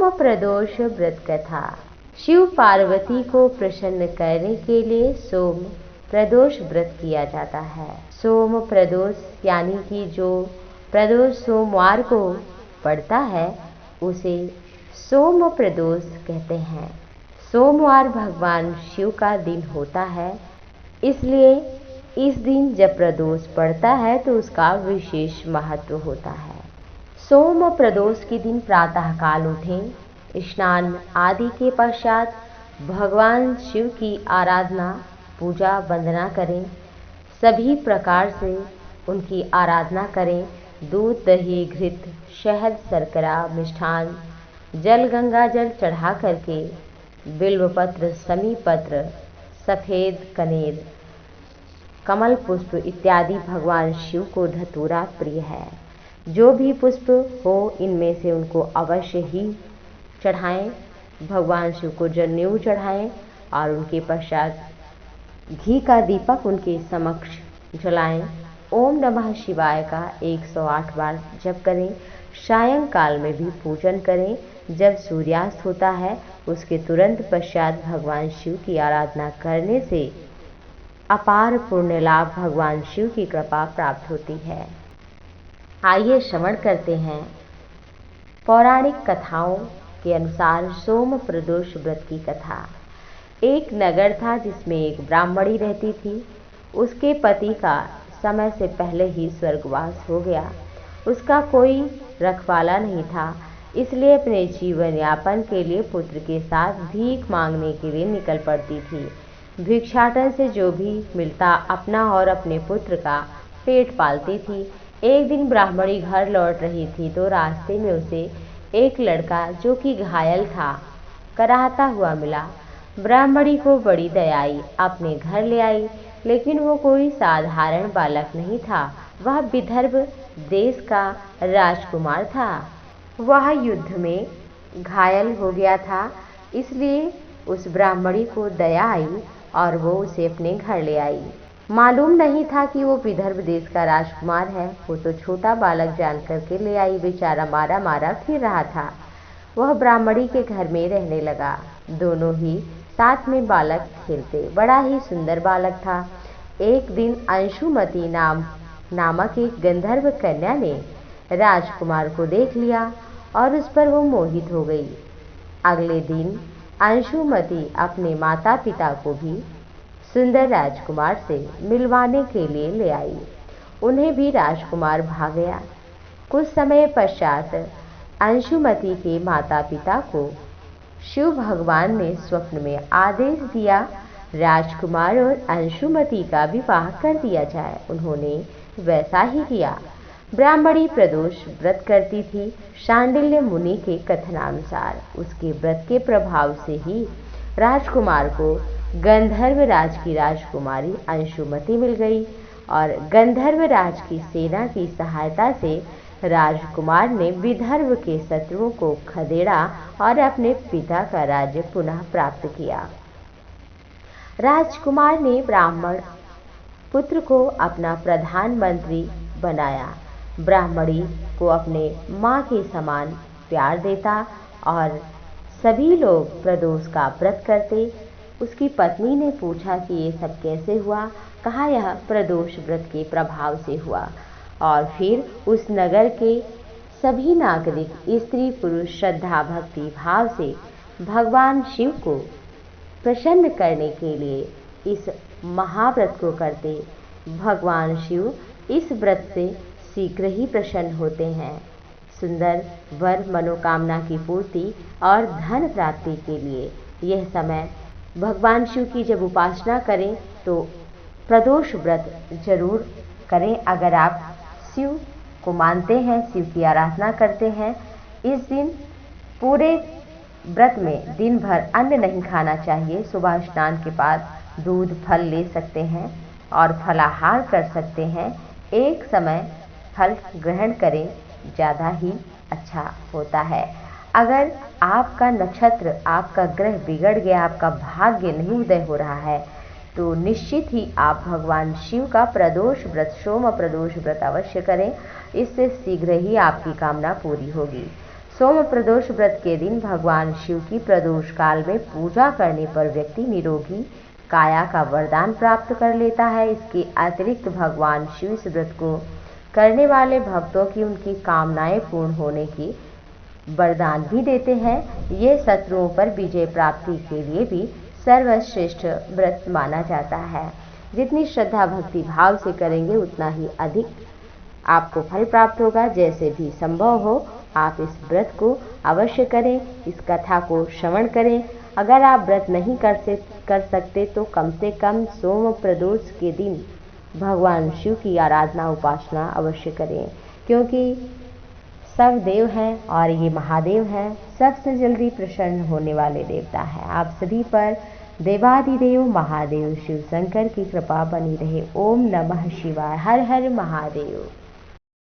सोम प्रदोष व्रत कथा। शिव पार्वती को प्रसन्न करने के लिए सोम प्रदोष व्रत किया जाता है। सोम प्रदोष यानी कि जो प्रदोष सोमवार को पड़ता है उसे सोम प्रदोष कहते हैं। सोमवार भगवान शिव का दिन होता है, इसलिए इस दिन जब प्रदोष पड़ता है तो उसका विशेष महत्व होता है। सोम प्रदोष के दिन प्रातः काल उठें, स्नान आदि के पश्चात भगवान शिव की आराधना पूजा वंदना करें। सभी प्रकार से उनकी आराधना करें। दूध दही घृत शहद शर्करा मिष्ठान जल गंगा जल चढ़ा करके बिल्वपत्र समी पत्र सफ़ेद कनेर कमल पुष्प इत्यादि भगवान शिव को धतूरा प्रिय है। जो भी पुष्प हो इनमें से उनको अवश्य ही चढ़ाएं। भगवान शिव को जनेऊ चढ़ाएं और उनके पश्चात घी का दीपक उनके समक्ष जलाएं। ओम नमः शिवाय का 108 बार जप करें। सायंकाल में भी पूजन करें। जब सूर्यास्त होता है उसके तुरंत पश्चात भगवान शिव की आराधना करने से अपार पुण्य लाभ भगवान शिव की कृपा प्राप्त होती है। आइए श्रवण करते हैं पौराणिक कथाओं के अनुसार सोम प्रदोष व्रत की कथा। एक नगर था जिसमें एक ब्राह्मणी रहती थी। उसके पति का समय से पहले ही स्वर्गवास हो गया। उसका कोई रखवाला नहीं था, इसलिए अपने जीवन यापन के लिए पुत्र के साथ भीख मांगने के लिए निकल पड़ती थी। भिक्षाटन से जो भी मिलता अपना और अपने पुत्र का पेट पालती थी। एक दिन ब्राह्मणी घर लौट रही थी तो रास्ते में उसे एक लड़का जो कि घायल था कराहता हुआ मिला। ब्राह्मणी को बड़ी दया आई, अपने घर ले आई, लेकिन वो कोई साधारण बालक नहीं था। वह विदर्भ देश का राजकुमार था। वह युद्ध में घायल हो गया था, इसलिए उस ब्राह्मणी को दया आई और वो उसे अपने घर ले आई। मालूम नहीं था कि वो विदर्भ देश का राजकुमार है। वो तो छोटा बालक जान करके ले आई। बेचारा मारा मारा फिर रहा था। वह ब्राह्मणी के घर में रहने लगा। दोनों ही साथ में बालक खेलते। बड़ा ही सुंदर बालक था। एक दिन अंशुमती नामक एक गंधर्व कन्या ने राजकुमार को देख लिया और उस पर वो मोहित हो गई। अगले दिन अंशुमती अपने माता पिता को भी सुंदर राजकुमार से मिलवाने के लिए ले आई। उन्हें भी राजकुमार भा गया। कुछ समय पश्चात अंशुमती के माता पिता को शिव भगवान ने स्वप्न में आदेश दिया राजकुमार और अंशुमती का विवाह कर दिया जाए। उन्होंने वैसा ही किया। ब्राह्मणी प्रदोष व्रत करती थी। शांडिल्य मुनि के कथनानुसार उसके व्रत के प्रभाव से ही राजकुमार को गंधर्व राज की राजकुमारी अंशुमती मिल गई और गंधर्व राज की सेना की सहायता से राजकुमार ने विदर्भ के शत्रुओं को खदेड़ा और अपने पिता का राज्य पुनः प्राप्त किया। राजकुमार ने ब्राह्मण पुत्र को अपना प्रधानमंत्री बनाया। ब्राह्मणी को अपने माँ के समान प्यार देता और सभी लोग प्रदोष का व्रत करते। उसकी पत्नी ने पूछा कि ये सब कैसे हुआ। कहा यह प्रदोष व्रत के प्रभाव से हुआ। और फिर उस नगर के सभी नागरिक स्त्री पुरुष श्रद्धा भक्ति भाव से भगवान शिव को प्रसन्न करने के लिए इस महाव्रत को करते। भगवान शिव इस व्रत से शीघ्र ही प्रसन्न होते हैं। सुंदर वर मनोकामना की पूर्ति और धन प्राप्ति के लिए यह समय भगवान शिव की जब उपासना करें तो प्रदोष व्रत जरूर करें। अगर आप शिव को मानते हैं, शिव की आराधना करते हैं, इस दिन पूरे व्रत में दिन भर अन्न नहीं खाना चाहिए। सुबह स्नान के बाद दूध फल ले सकते हैं और फलाहार कर सकते हैं। एक समय फल ग्रहण करें, ज़्यादा ही अच्छा होता है। अगर आपका नक्षत्र आपका ग्रह बिगड़ गया, आपका भाग्य नहीं उदय हो रहा है, तो निश्चित ही आप भगवान शिव का प्रदोष व्रत सोम प्रदोष व्रत अवश्य करें। इससे शीघ्र ही आपकी कामना पूरी होगी। सोम प्रदोष व्रत के दिन भगवान शिव की प्रदोष काल में पूजा करने पर व्यक्ति निरोगी काया का वरदान प्राप्त कर लेता है। इसके अतिरिक्त भगवान शिव इस व्रत को करने वाले भक्तों की उनकी कामनाएं पूर्ण होने की वरदान भी देते हैं। ये शत्रुओं पर विजय प्राप्ति के लिए भी सर्वश्रेष्ठ व्रत माना जाता है। जितनी श्रद्धा भक्ति भाव से करेंगे उतना ही अधिक आपको फल प्राप्त होगा। जैसे भी संभव हो आप इस व्रत को अवश्य करें, इस कथा को श्रवण करें। अगर आप व्रत नहीं कर सकते तो कम से कम सोम प्रदोष के दिन भगवान शिव की आराधना उपासना अवश्य करें, क्योंकि सब देव हैं और ये महादेव हैं, सबसे जल्दी प्रसन्न होने वाले देवता हैं। आप सभी पर देवादिदेव महादेव शिव शंकर की कृपा बनी रहे। ओम नमः शिवाय। हर हर महादेव।